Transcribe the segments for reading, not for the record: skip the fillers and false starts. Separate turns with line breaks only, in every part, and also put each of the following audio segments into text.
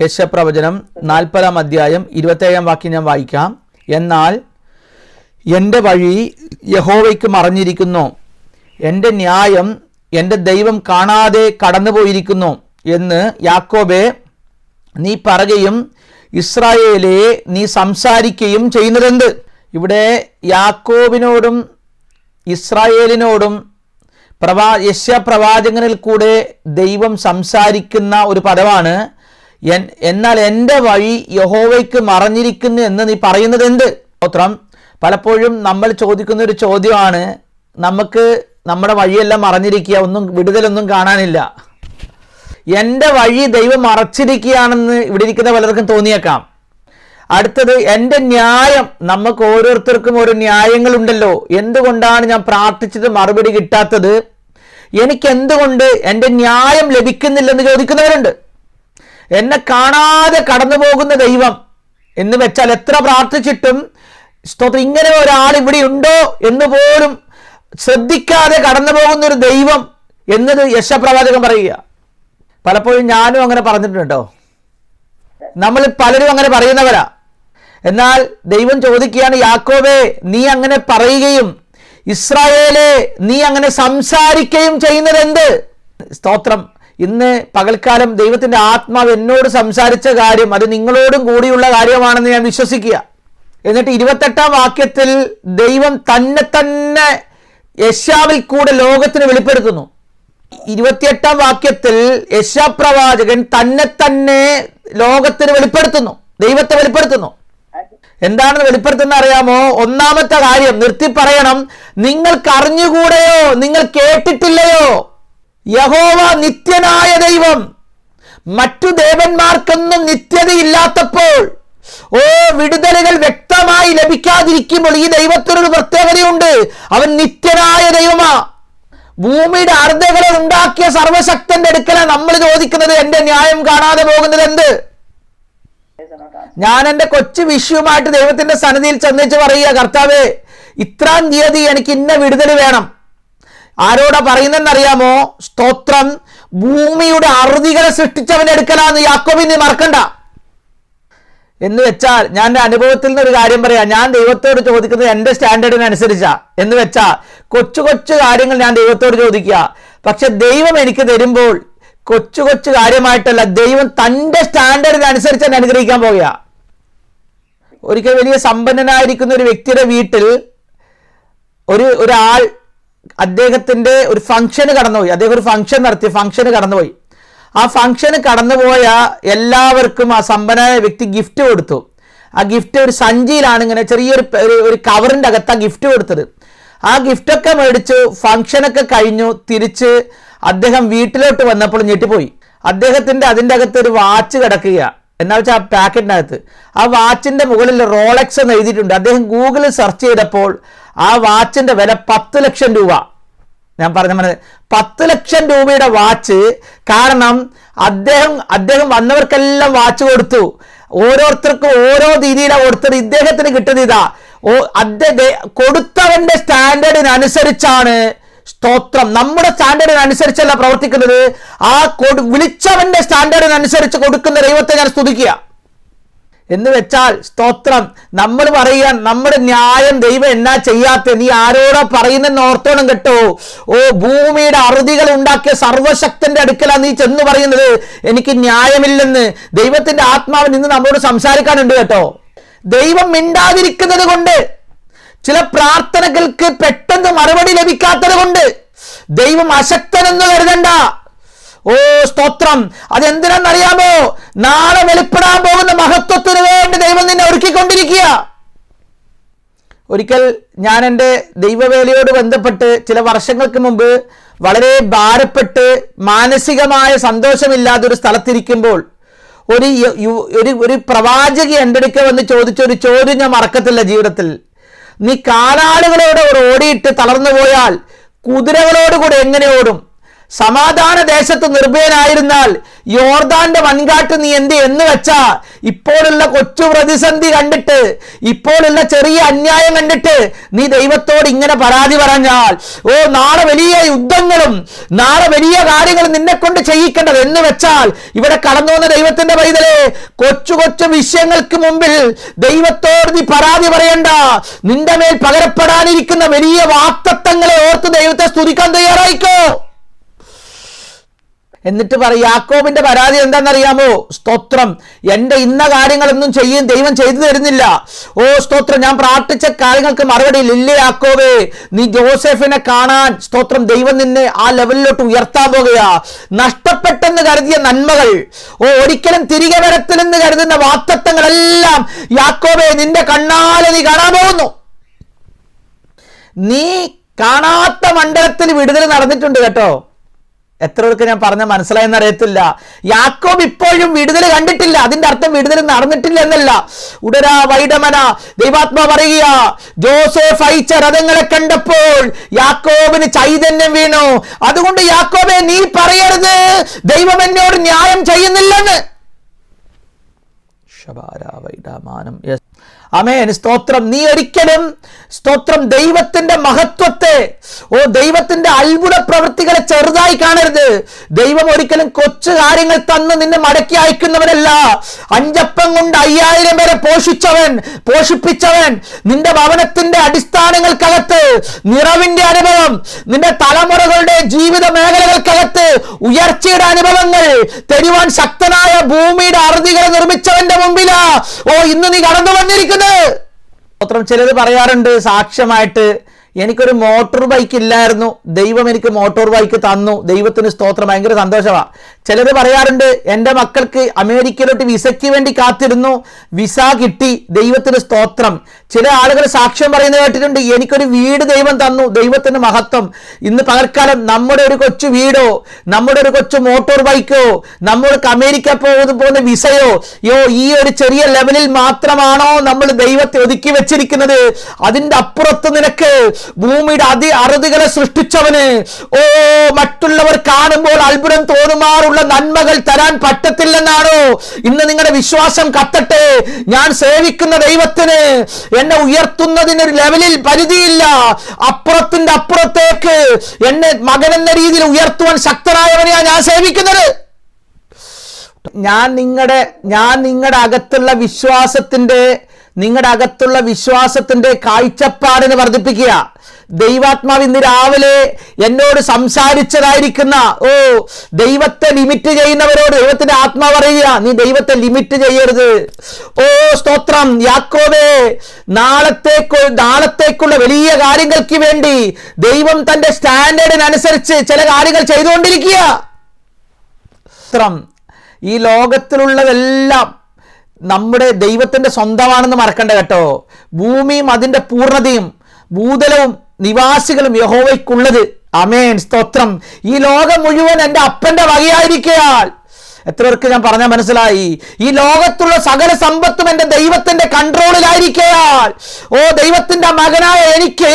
യെശയ്യാപ്രവചനം 40-ാം അധ്യായം 27-ാം വാക്യം ഞാൻ വായിക്കാം. എന്നാൽ എൻ്റെ വഴി യഹോവയ്ക്ക് മറഞ്ഞിരിക്കുന്നു, എൻ്റെ ന്യായം എൻ്റെ ദൈവം കാണാതെ കടന്നുപോയിരിക്കുന്നു എന്ന് യാക്കോബേ നീ പറയുകയും ഇസ്രായേലേ നീ സംസാരിക്കുകയും ചെയ്യുന്നതെന്ത്? ഇവിടെ യാക്കോബിനോടും ഇസ്രായേലിനോടും യെശയ്യാ പ്രവാചകനിൽ കൂടെ ദൈവം സംസാരിക്കുന്ന ഒരു പദമാണ് എന്നാൽ എൻ്റെ വഴി യഹോവയ്ക്ക് മറഞ്ഞിരിക്കുന്നു എന്ന് നീ പറയുന്നത് എന്ത്? സ്തോത്രം. പലപ്പോഴും നമ്മൾ ചോദിക്കുന്ന ഒരു ചോദ്യമാണ്, നമുക്ക് നമ്മുടെ വഴിയെല്ലാം മറഞ്ഞിരിക്കുക, ഒന്നും വിടുതലൊന്നും കാണാനില്ല. എൻ്റെ വഴി ദൈവം മറച്ചിരിക്കുകയാണെന്ന് ഇവിടെ ഇരിക്കുന്ന പലർക്കും തോന്നിയേക്കാം. അടുത്തത് എൻ്റെ ന്യായം. നമുക്ക് ഓരോരുത്തർക്കും ഓരോ ന്യായങ്ങളുണ്ടല്ലോ. എന്തുകൊണ്ടാണ് ഞാൻ പ്രാർത്ഥിച്ചത് മറുപടി കിട്ടാത്തത്? എനിക്ക് എന്തുകൊണ്ട് എൻ്റെ ന്യായം ലഭിക്കുന്നില്ലെന്ന് ചോദിക്കുന്നവരുണ്ട്. എന്നെ കാണാതെ കടന്നു പോകുന്ന ദൈവം എന്ന് വെച്ചാൽ എത്ര പ്രാർത്ഥിച്ചിട്ടും സ്തോത്രം ഇങ്ങനെ ഒരാൾ ഇവിടെ ഉണ്ടോ എന്ന് പോലും ശ്രദ്ധിക്കാതെ കടന്നു പോകുന്ന ഒരു ദൈവം എന്നത് യെശയ്യാ പ്രവാചകൻ പറയുക. പലപ്പോഴും ഞാനും അങ്ങനെ പറഞ്ഞിട്ടുണ്ടോ? നമ്മൾ പലരും അങ്ങനെ പറയുന്നവരാ. എന്നാൽ ദൈവം ചോദിക്കുകയാണ്, യാക്കോബേ നീ അങ്ങനെ പറയുകയും ഇസ്രായേലേ നീ അങ്ങനെ സംസാരിക്കുകയും ചെയ്യുന്നത് എന്ത്? സ്തോത്രം. ഇന്ന് പകൽക്കാലം ദൈവത്തിൻ്റെ ആത്മാവ് എന്നോട് സംസാരിച്ച കാര്യം അത് നിങ്ങളോടും കൂടിയുള്ള കാര്യമാണെന്ന് ഞാൻ വിശ്വസിക്കുക. എന്നിട്ട് 28-ാം വാക്യത്തിൽ ദൈവം തന്നെ യെശയ്യാവിൽ കൂടെ ലോകത്തിന് വെളിപ്പെടുത്തുന്നു. 28-ാം വാക്യത്തിൽ യെശയ്യാ പ്രവാചകൻ തന്നെ ലോകത്തിന് വെളിപ്പെടുത്തുന്നു, ദൈവത്തെ വെളിപ്പെടുത്തുന്നു. എന്താണെന്ന് വെളിപ്പെടുത്തുന്ന അറിയാമോ? ഒന്നാമത്തെ കാര്യം നിർത്തി പറയണം, നിങ്ങൾക്ക് അറിഞ്ഞുകൂടെയോ, നിങ്ങൾ കേട്ടിട്ടില്ലയോ? യഹോവ നിത്യനായ ദൈവം. മറ്റു ദേവന്മാർക്കൊന്നും നിത്യതയില്ലാത്തപ്പോൾ വിടുതലുകൾ വ്യക്തമായി ലഭിക്കാതിരിക്കുമ്പോൾ ഈ ദൈവത്തിനൊരു പ്രത്യേകതയുണ്ട്. അവൻ നിത്യനായ ദൈവമാ. ഭൂമിയുടെ അർദ്ധകളെ ഉണ്ടാക്കിയ സർവശക്തന്റെ അടുക്കലാണ് നമ്മൾ ചോദിക്കുന്നത്, എൻ്റെ ന്യായം കാണാതെ പോകുന്നത് എന്ത്? ഞാൻ എൻ്റെ കൊച്ചു വിഷയവുമായിട്ട് ദൈവത്തിന്റെ സന്നിധിയിൽ ചെന്നേച്ച് പറയുക, കർത്താവേ ഇത്രാം തീയതി എനിക്ക് ഇന്ന വിടുതൽ വേണം. ആരോടാ പറയുന്നതെന്നറിയാമോ? സ്തോത്രം. ഭൂമിയുടെ അറുതികളെ സൃഷ്ടിച്ചവന്റെ അടുക്കലാന്ന് യാക്കോബിനെ മറക്കണ്ട. എന്ന് വെച്ചാൽ ഞാൻ എൻ്റെ അനുഭവത്തിൽ നിന്ന് ഒരു കാര്യം പറയാം. ഞാൻ ദൈവത്തോട് ചോദിക്കുന്നത് എൻ്റെ സ്റ്റാൻഡേർഡിനനുസരിച്ചാ. എന്ന് വെച്ചാൽ കൊച്ചു കൊച്ചു കാര്യങ്ങൾ ഞാൻ ദൈവത്തോട് ചോദിക്കുക. പക്ഷെ ദൈവം എനിക്ക് തരുമ്പോൾ കൊച്ചു കൊച്ചു കാര്യമായിട്ടല്ല, ദൈവം തൻ്റെ സ്റ്റാൻഡേർഡിനനുസരിച്ച് എന്നെ അനുഗ്രഹിക്കാൻ പോകുക. ഒരിക്കൽ വലിയ സമ്പന്നനായിരിക്കുന്ന ഒരു വ്യക്തിയുടെ വീട്ടിൽ ഒരാൾ അദ്ദേഹത്തിൻ്റെ ഒരു ഫംഗ്ഷന് കടന്നുപോയി. അദ്ദേഹം ഒരു ഫംഗ്ഷൻ നടത്തി, ഫംഗ്ഷന് കടന്നുപോയി. ആ ഫംഗ്ഷന് കടന്നുപോയ എല്ലാവർക്കും ആ സമ്പന്നനായ വ്യക്തി ഗിഫ്റ്റ് കൊടുത്തു. ആ ഗിഫ്റ്റ് ഒരു സഞ്ചിയിലാണ്, ഇങ്ങനെ ചെറിയൊരു കവറിൻ്റെ അകത്ത് ആ ഗിഫ്റ്റ് കൊടുത്തത്. ആ ഗിഫ്റ്റൊക്കെ മേടിച്ചു. ഫംഗ്ഷനൊക്കെ കഴിഞ്ഞു തിരിച്ച് അദ്ദേഹം വീട്ടിലോട്ട് വന്നപ്പോൾ ഞെട്ടിപ്പോയി. അതിൻ്റെ അകത്ത് ഒരു വാച്ച് കിടക്കുക. എന്നാ വെച്ചാൽ ആ പാക്കറ്റിനകത്ത് ആ വാച്ചിൻ്റെ മുകളിൽ റോളക്സ് എന്ന് എഴുതിയിട്ടുണ്ട്. അദ്ദേഹം ഗൂഗിളിൽ സെർച്ച് ചെയ്തപ്പോൾ ആ വാച്ചിൻ്റെ വില 10 ലക്ഷം രൂപ. ഞാൻ പറഞ്ഞ 10 ലക്ഷം രൂപയുടെ വാച്ച്. കാരണം അദ്ദേഹം വന്നവർക്കെല്ലാം വാച്ച് കൊടുത്തു. ഓരോരുത്തർക്കും ഓരോ രീതിയിലാണ് കൊടുത്തത്. ഇദ്ദേഹത്തിന് കിട്ടുന്നത് ഇതാ. കൊടുത്തവന്റെ സ്റ്റാൻഡേർഡിനനുസരിച്ചാണ്. സ്തോത്രം. നമ്മുടെ സ്റ്റാൻഡേർഡിനനുസരിച്ചല്ല പ്രവർത്തിക്കുന്നത്. ആ വിളിച്ചവന്റെ സ്റ്റാൻഡേർഡിനനുസരിച്ച് കൊടുക്കുന്ന ദൈവത്തെ ഞാൻ സ്തുതിക്കുക. എന്ന് വെച്ചാൽ സ്തോത്രം, നമ്മൾ പറയാൻ നമ്മുടെ ന്യായം ദൈവം എന്നാ ചെയ്യാത്ത, നീ ആരോടാ പറയുന്നെന്ന് ഓർത്തോണം കേട്ടോ. ഭൂമിയുടെ അറുതികൾ ഉണ്ടാക്കിയ സർവശക്തന്റെ അടുക്കലാണ് നീ ചെന്ന് പറയുന്നത് എനിക്ക് ന്യായമില്ലെന്ന്. ദൈവത്തിന്റെ ആത്മാവ് നിന്ന് നമ്മളോട് സംസാരിക്കാനുണ്ട് കേട്ടോ. ദൈവം മിണ്ടാതിരിക്കുന്നത് കൊണ്ട്, ചില പ്രാർത്ഥനകൾക്ക് പെട്ടെന്ന് മറുപടി ലഭിക്കാത്തത് കൊണ്ട് ദൈവം അശക്തനെന്ന് കരുതണ്ട. സ്തോത്രം. അതെന്തിനാണെന്നറിയാമോ? നാളെ വെളിപ്പെടാൻ പോകുന്ന മഹത്വത്തിന് വേണ്ടി ദൈവം നിന്നെ ഒരുക്കിക്കൊണ്ടിരിക്കുക. ഒരിക്കൽ ഞാൻ എൻ്റെ ദൈവവേലയോട് ബന്ധപ്പെട്ട് ചില വർഷങ്ങൾക്ക് മുമ്പ് വളരെ മാനസികമായ സന്തോഷമില്ലാത്തൊരു സ്ഥലത്തിരിക്കുമ്പോൾ ഒരു പ്രവാചകി എൻ്റെ അടുക്കൽ വന്ന് ചോദിച്ചൊരു ചോദ്യം ഞാൻ മറക്കത്തില്ല ജീവിതത്തിൽ. നീ കാലാളുകളോട് ഓടിയിട്ട് തളർന്നു പോയാൽ കുതിരകളോടുകൂടെ എങ്ങനെ ഓടും? സമാധാന ദേശത്ത് നിർഭയനായിരുന്നാൽ യോർദാന്റെ വൻകാട്ട് നീ എന്ത് എന്ന് വെച്ചാ ഇപ്പോഴുള്ള കൊച്ചു പ്രതിസന്ധി കണ്ടിട്ട്, ഇപ്പോഴുള്ള ചെറിയ അന്യായം കണ്ടിട്ട് നീ ദൈവത്തോട് ഇങ്ങനെ പരാതി പറഞ്ഞാൽ നാളെ വലിയ യുദ്ധങ്ങളും നാളെ വലിയ കാര്യങ്ങളും നിന്നെ കൊണ്ട് ചെയ്യിക്കേണ്ടത് എന്ന് വെച്ചാൽ ഇവിടെ കടന്നു വന്ന ദൈവത്തിന്റെ പൈതലേ, കൊച്ചു കൊച്ചു വിഷയങ്ങൾക്ക് മുമ്പിൽ ദൈവത്തോട് നീ പരാതി പറയണ്ട. നിന്റെ മേൽ പകരപ്പെടാനിരിക്കുന്ന വലിയ വാഗ്ദത്തങ്ങളെ ഓർത്ത് ദൈവത്തെ സ്തുതിക്കാൻ തയ്യാറായിക്കോ. എന്നിട്ട് പറയും, യാക്കോബിന്റെ പരാതി എന്താണെന്നറിയാമോ? സ്തോത്രം, എന്റെ ഇന്ന കാര്യങ്ങളൊന്നും ദൈവം ചെയ്തു തരുന്നില്ല. ഓ സ്തോത്രം, ഞാൻ പ്രാർത്ഥിച്ച കാര്യങ്ങൾക്ക് മറുപടി ഇല്ല യാക്കോബേ. നീ ജോസഫിനെ കാണാൻ സ്തോത്രം, ദൈവം നിന്നെ ആ ലെവലിലോട്ട് ഉയർത്താൻ പോകുകയാ. നഷ്ടപ്പെട്ടെന്ന് കരുതിയ നന്മകൾ, ഒരിക്കലും തിരികെ വരത്തില്ലെന്ന് കരുതുന്ന വാഗ്ദത്തങ്ങളെല്ലാം യാക്കോബേ നിന്റെ കണ്ണാലെ നീ കാണാൻ പോകുന്നു. നീ കാണാത്ത മണ്ഡലത്തിൽ വിടുതൽ നടന്നിട്ടുണ്ട് കേട്ടോ. എത്ര പേർക്ക് ഞാൻ പറഞ്ഞ മനസ്സിലായെന്ന് അറിയത്തില്ല. യാക്കോബ് ഇപ്പോഴും വിടുതൽ കണ്ടിട്ടില്ല. അതിന്റെ അർത്ഥം വിടുതൽ നടന്നിട്ടില്ല എന്നല്ല. ഉടരാ വൈഡമന ദൈവാത്മാ പറയുക, ജോസഫ് അയച്ച രഥങ്ങളെ കണ്ടപ്പോൾ യാക്കോബിന് ചൈതന്യം വീണു. അതുകൊണ്ട് യാക്കോബെ നീ പറയരുത് ദൈവം എന്നോട് ന്യായം ചെയ്യുന്നില്ലെന്ന്. ആമേൻ. സ്തോത്രം. നീ ഒരിക്കലും സ്തോത്രം ദൈവത്തിന്റെ മഹത്വത്തെ, ദൈവത്തിന്റെ അത്ഭുത പ്രവൃത്തികളെ ചെറുതായി കാണരുത്. ദൈവം ഒരിക്കലും കൊച്ചു കാര്യങ്ങൾ തന്ന് നിന്നെ മടക്കി അയക്കുന്നവനല്ല. 5 അപ്പം കൊണ്ട് 5000 പേരെ പോഷിപ്പിച്ചവൻ, നിന്റെ ഭവനത്തിന്റെ അടിസ്ഥാനങ്ങൾക്കകത്ത് നിറവിന്റെ അനുഭവം, നിന്റെ തലമുറകളുടെ ജീവിത മേഖലകൾക്കകത്ത് ഉയർച്ചയുടെ അനുഭവങ്ങൾ തരുവാൻ ശക്തനായ ഭൂമിയുടെ അറുതികളെ നിർമ്മിച്ചവന്റെ മുമ്പിലാ ഇന്ന് നീ കടന്നു വന്നിരിക്കുന്നത്. ചിലത് പറയാറുണ്ട് സാക്ഷ്യമായിട്ട്, എനിക്കൊരു മോട്ടോർ ബൈക്ക് ഇല്ലായിരുന്നു, ദൈവം എനിക്ക് മോട്ടോർ ബൈക്ക് തന്നു, ദൈവത്തിന് സ്തോത്രം, ഭയങ്കര സന്തോഷമാണ്. ചിലത് പറയാറുണ്ട്, എൻ്റെ മക്കൾക്ക് അമേരിക്കയിലോട്ട് വിസയ്ക്ക് വേണ്ടി കാത്തിരുന്നു, വിസ കിട്ടി, ദൈവത്തിന് സ്തോത്രം. ചില ആളുകൾ സാക്ഷ്യം പറയുന്നത് കേട്ടിട്ടുണ്ട്, എനിക്കൊരു വീട് ദൈവം തന്നു, ദൈവത്തിന് മഹത്വം. ഇന്ന് പകൽക്കാലം നമ്മുടെ ഒരു കൊച്ചു വീടോ, നമ്മുടെ ഒരു കൊച്ചു മോട്ടോർ ബൈക്കോ, നമ്മൾക്ക് അമേരിക്ക പോകുന്ന വിസയോ, ഈ ഒരു ചെറിയ ലെവലിൽ മാത്രമാണോ നമ്മൾ ദൈവത്തെ ഒതുക്കി വെച്ചിരിക്കുന്നത്? അതിൻ്റെ അപ്പുറത്ത് നിനക്ക് ഭൂമിയുടെ അറുതികളെ സൃഷ്ടിച്ചവന് മറ്റുള്ളവർ കാണുമ്പോൾ അത്ഭുതം തോന്നുമാറുള്ള നന്മകൾ തരാൻ പറ്റത്തില്ലെന്നാണോ? ഇന്ന് നിങ്ങളുടെ വിശ്വാസം കത്തട്ടെ. ഞാൻ സേവിക്കുന്ന ദൈവത്തിന് എന്നെ ഉയർത്തുന്നതിനൊരു ലെവലിൽ പരിധിയില്ല. അപ്പുറത്തിന്റെ അപ്പുറത്തേക്ക് എന്നെ മകൻ എന്ന രീതിയിൽ ഉയർത്തുവാൻ ശക്തനായവനെയാണ് ഞാൻ സേവിക്കുന്നത്. ഞാൻ നിങ്ങളുടെ അകത്തുള്ള വിശ്വാസത്തിന്റെ കാഴ്ചപ്പാടിനെ വർദ്ധിപ്പിക്കുക. ദൈവാത്മാവ് ഇന്ന് രാവിലെ എന്നോട് സംസാരിച്ചതായിരിക്കുന്ന ദൈവത്തെ ലിമിറ്റ് ചെയ്യുന്നവരോട് ദൈവത്തിന്റെ ആത്മാവ് പറയുക, നീ ദൈവത്തെ ലിമിറ്റ് ചെയ്യരുത്. സ്തോത്രം. യാക്കോബേ, നാളത്തേക്കുള്ള വലിയ കാര്യങ്ങൾക്ക് വേണ്ടി ദൈവം തന്റെ സ്റ്റാൻഡേർഡിനനുസരിച്ച് ചില കാര്യങ്ങൾ ചെയ്തുകൊണ്ടിരിക്കുക. ഈ ലോകത്തിലുള്ളതെല്ലാം നമ്മുടെ ദൈവത്തിന്റെ സ്വന്തമാണെന്ന് മറക്കണ്ട കേട്ടോ. ഭൂമിയും അതിന്റെ പൂർണ്ണതയും ഭൂതലവും നിവാസികളും യഹോവയ്ക്കുള്ളത്. ആമേൻ. സ്തോത്രം. ഈ ലോകം മുഴുവൻ എൻ്റെ അപ്പന്റെ വകയായിരിക്കയാൽ, എത്ര പേർക്ക് ഞാൻ പറഞ്ഞാൽ മനസ്സിലായി? ഈ ലോകത്തുള്ള സകല സമ്പത്തും എൻ്റെ ദൈവത്തിന്റെ കൺട്രോളിലായിരിക്കയാൽ ദൈവത്തിന്റെ മകനായ എനിക്ക്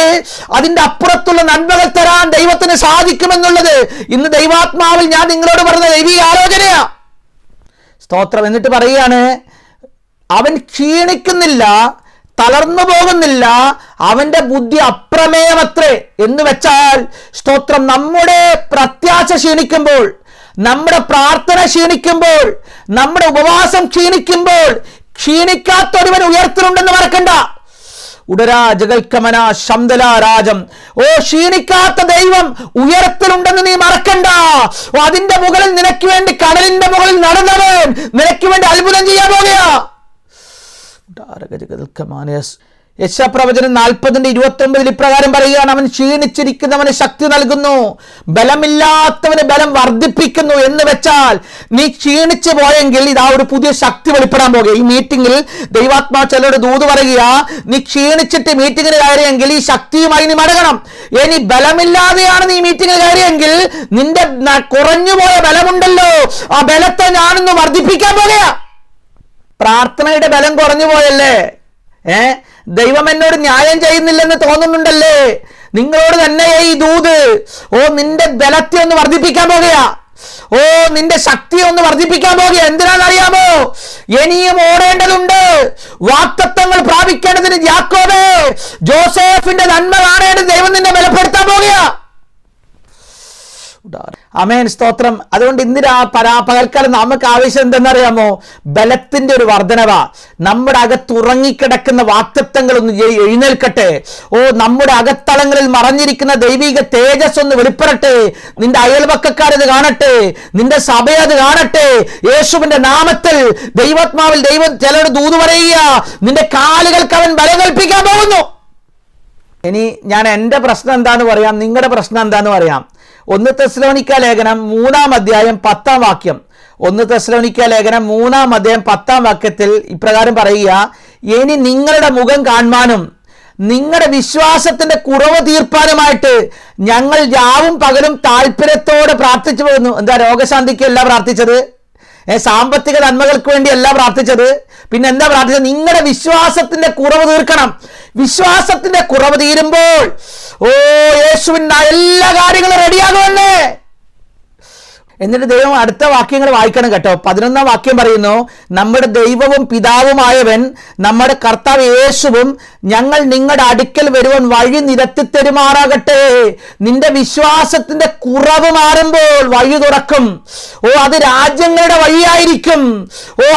അതിന്റെ അപ്പുറത്തുള്ള നന്മകൾ തരാൻ ദൈവത്തിന് സാധിക്കുമെന്നുള്ളത് ഇന്ന് ദൈവാത്മാവിൽ ഞാൻ നിങ്ങളോട് പറഞ്ഞ ദൈവീക ആലോചനയാ. സ്തോത്രം. എന്നിട്ട് പറയുകയാണ്, അവൻ ക്ഷീണിക്കുന്നില്ല, തളർന്നു പോകുന്നില്ല, അവന്റെ ബുദ്ധി അപ്രമേയമത്രേ. എന്ന് വെച്ചാൽ സ്തോത്രം, നമ്മുടെ പ്രത്യാശ ക്ഷീണിക്കുമ്പോൾ, നമ്മുടെ പ്രാർത്ഥന ക്ഷീണിക്കുമ്പോൾ, നമ്മുടെ ഉപവാസം ക്ഷീണിക്കുമ്പോൾ, ക്ഷീണിക്കാത്തൊരുവൻ ഉയർത്തലുണ്ടെന്ന് മറക്കണ്ട. ഉടരാജകൽക്കമന ശംദലാരാജം. ക്ഷീണിക്കാത്ത ദൈവം ഉയർത്തലുണ്ടെന്ന് നീ മറക്കണ്ട. അതിന്റെ മുകളിൽ നിനക്ക് വേണ്ടി, കടലിന്റെ മുകളിൽ നടന്നവൻ നിനക്ക് വേണ്ടി അത്ഭുതം ചെയ്യാൻ പോകുകയാ. യശപ്രവചനം 40:29 ഇപ്രകാരം പറയുകയാണ്, അവൻ ക്ഷീണിച്ചിരിക്കുന്നവന് ശക്തി നൽകുന്നു, ബലമില്ലാത്തവന് ബലം വർദ്ധിപ്പിക്കുന്നു. എന്ന് വെച്ചാൽ നീ ക്ഷീണിച്ചു പോയെങ്കിൽ ഇതാ ഒരു പുതിയ ശക്തി വെളിപ്പെടാൻ പോകുക. ഈ മീറ്റിംഗിൽ ദൈവാത്മാവ് ചിലരോട് ദൂത് പറയുക, നീ ക്ഷീണിച്ചിട്ട് മീറ്റിംഗിന് കയറിയെങ്കിൽ ഈ ശക്തിയുമായി നീ മടങ്ങണം. ഇനി ബലമില്ലാതെയാണ് നീ മീറ്റിംഗിൽ കയറിയെങ്കിൽ നിന്റെ കുറഞ്ഞുപോയ ബലമുണ്ടല്ലോ, ആ ബലത്തെ ഞാനൊന്ന് വർദ്ധിപ്പിക്കാൻ പോകുക. പ്രാർത്ഥനയുടെ ബലം കുറഞ്ഞു പോയല്ലേ? ദൈവം എന്നോട് ന്യായം ചെയ്യുന്നില്ലെന്ന് തോന്നുന്നുണ്ടല്ലേ? നിങ്ങളോട് തന്നെ ഈ ദൂത്. നിന്റെ ബലത്തെ ഒന്ന് വർദ്ധിപ്പിക്കാൻ പോകുക. നിന്റെ ശക്തിയെ ഒന്ന് വർദ്ധിപ്പിക്കാൻ പോകുക. എന്തിനാണെന്നറിയാമോ? ഇനിയും ഓടേണ്ടതുണ്ട്. വാഗ്ദത്തങ്ങൾ പ്രാപിക്കേണ്ടതിന് യാക്കോബേ, ജോസഫിന്റെ നന്മ കാണേണ്ടത് ദൈവം നിന്നെ ബലപ്പെടുത്താൻ പോകുക. ആമേൻ, സ്തോത്രം. അതുകൊണ്ട് ഇന്ന് പകൽക്കാലം നമുക്ക് ആവശ്യം എന്തെന്നറിയാമോ? ബലത്തിന്റെ ഒരു വർധനവാ. നമ്മുടെ അകത്തുറങ്ങിക്കിടക്കുന്ന വാക്തത്വങ്ങൾ ഒന്ന് എഴുന്നേൽക്കട്ടെ. നമ്മുടെ അകത്തളങ്ങളിൽ മറഞ്ഞിരിക്കുന്ന ദൈവിക തേജസ് ഒന്ന് വെളിപ്പെടട്ടെ. നിന്റെ അയൽപക്കക്കാരത് കാണട്ടെ, നിന്റെ സഭയത് കാണട്ടെ. യേശുവിന്റെ നാമത്തിൽ ദൈവാത്മാവിൽ ദൈവം ചിലരുടെ ദൂത് പറയുക, നിന്റെ കാലുകൾക്ക് അവൻ ബലം കൽപ്പിക്കാൻ പോകുന്നു. ഇനി ഞാൻ എൻ്റെ പ്രശ്നം എന്താന്ന് പറയാം, നിങ്ങളുടെ പ്രശ്നം എന്താന്ന് പറയാം. 1 തെസ്സലോനിക്ക ലേഖനം 3-ാം അധ്യായം 10-ാം വാക്യം. 1 തെസ്സലോനിക്ക ലേഖനം 3-ാം അധ്യായം 10-ാം വാക്യത്തിൽ ഇപ്രകാരം പറയുക, ഇനി നിങ്ങളുടെ മുഖം കാണുവാനും നിങ്ങളുടെ വിശ്വാസത്തിന്റെ കുറവ് തീർപ്പാനുമായിട്ട് ഞങ്ങൾ രാവും പകലും താല്പര്യത്തോടെ പ്രാർത്ഥിച്ചു പോകുന്നു. എന്താ, രോഗശാന്തിക്കല്ല പ്രാർത്ഥിച്ചത്, സാമ്പത്തിക നന്മകൾക്ക് വേണ്ടിയല്ല പ്രാർത്ഥിച്ചത്, പിന്നെ എന്താ പ്രാർത്ഥിച്ചത്? നിങ്ങളുടെ വിശ്വാസത്തിന്റെ കുറവ് തീർക്കണം. വിശ്വാസത്തിന്റെ കുറവ് തീരുമ്പോൾ യേശുവിൻ്റെ എല്ലാ കാര്യങ്ങളും റെഡിയാകുമല്ലേ. എന്നിട്ട് ദൈവം അടുത്ത വാക്യങ്ങൾ വായിക്കണം കേട്ടോ. 11-ാം വാക്യം പറയുന്നു, നമ്മുടെ ദൈവവും പിതാവുമായവൻ നമ്മുടെ കർത്താവ് യേശുവും ഞങ്ങൾ നിങ്ങളുടെ അടുക്കൽ വരുവാൻ വഴി നിരത്തി തരുമാറാകട്ടെ. നിന്റെ വിശ്വാസത്തിന്റെ കുറവ് മാറുമ്പോൾ വഴി തുറക്കും. അത് രാജ്യങ്ങളുടെ വഴിയായിരിക്കും.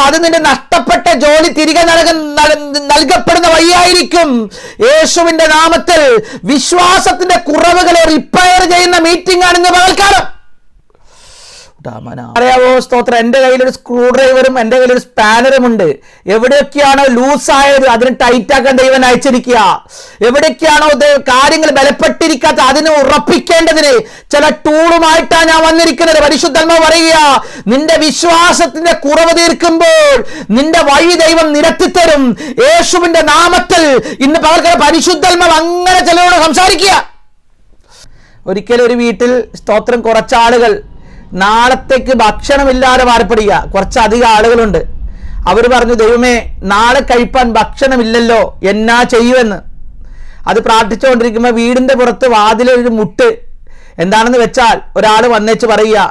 അത് നിന്റെ നഷ്ടപ്പെട്ട ജോലി തിരികെ നൽകപ്പെടുന്ന വഴിയായിരിക്കും. യേശുവിന്റെ നാമത്തിൽ വിശ്വാസത്തിന്റെ കുറവുകളെ റിപ്പയർ ചെയ്യുന്ന മീറ്റിംഗ് ആണ് ഇന്ന് പകൽക്കാലം. അറിയാവോ, സ്തോത്രം, എൻ്റെ കയ്യിലൊരു സ്ക്രൂ ഡ്രൈവറും എൻ്റെ കയ്യിലൊരു സ്പാനറും ഉണ്ട്. എവിടെയൊക്കെയാണോ ലൂസായത് അതിന് ടൈറ്റാക്കാൻ ദൈവം അയച്ചിരിക്കുക. എവിടെയൊക്കെയാണോ കാര്യങ്ങൾ ബലപ്പെട്ടിരിക്കാത്ത അതിനെ ഉറപ്പിക്കേണ്ടതിന് ചില ടൂളുമായിട്ടാണ് ഞാൻ വന്നിരിക്കുന്നത്. പരിശുദ്ധാത്മാവ് പറയുക, നിന്റെ വിശ്വാസത്തിന്റെ കുറവ് തീർക്കുമ്പോൾ നിന്റെ വഴി ദൈവം നിരത്തിത്തരും. യേശുവിന്റെ നാമത്തിൽ ഇന്ന് പകർക്കുന്ന പരിശുദ്ധാത്മാവ് അങ്ങനെ ചിലരോട് സംസാരിക്കുക. ഒരിക്കലും ഒരു വീട്ടിൽ, സ്തോത്രം, കുറച്ചാളുകൾ നാളത്തേക്ക് ഭക്ഷണമില്ലാതെ ഭാരപ്പെടുക. കുറച്ചധികം ആളുകളുണ്ട്. അവർ പറഞ്ഞു, ദൈവമേ, നാളെ കഴിപ്പാൻ ഭക്ഷണമില്ലല്ലോ, എന്നാ ചെയ്യുമെന്ന്. അത് പ്രാർത്ഥിച്ചുകൊണ്ടിരിക്കുമ്പോൾ വീടിൻ്റെ പുറത്ത് വാതിലൊരു മുട്ട്. എന്താണെന്ന് വെച്ചാൽ, ഒരാൾ വന്നേച്ച് പറയുക,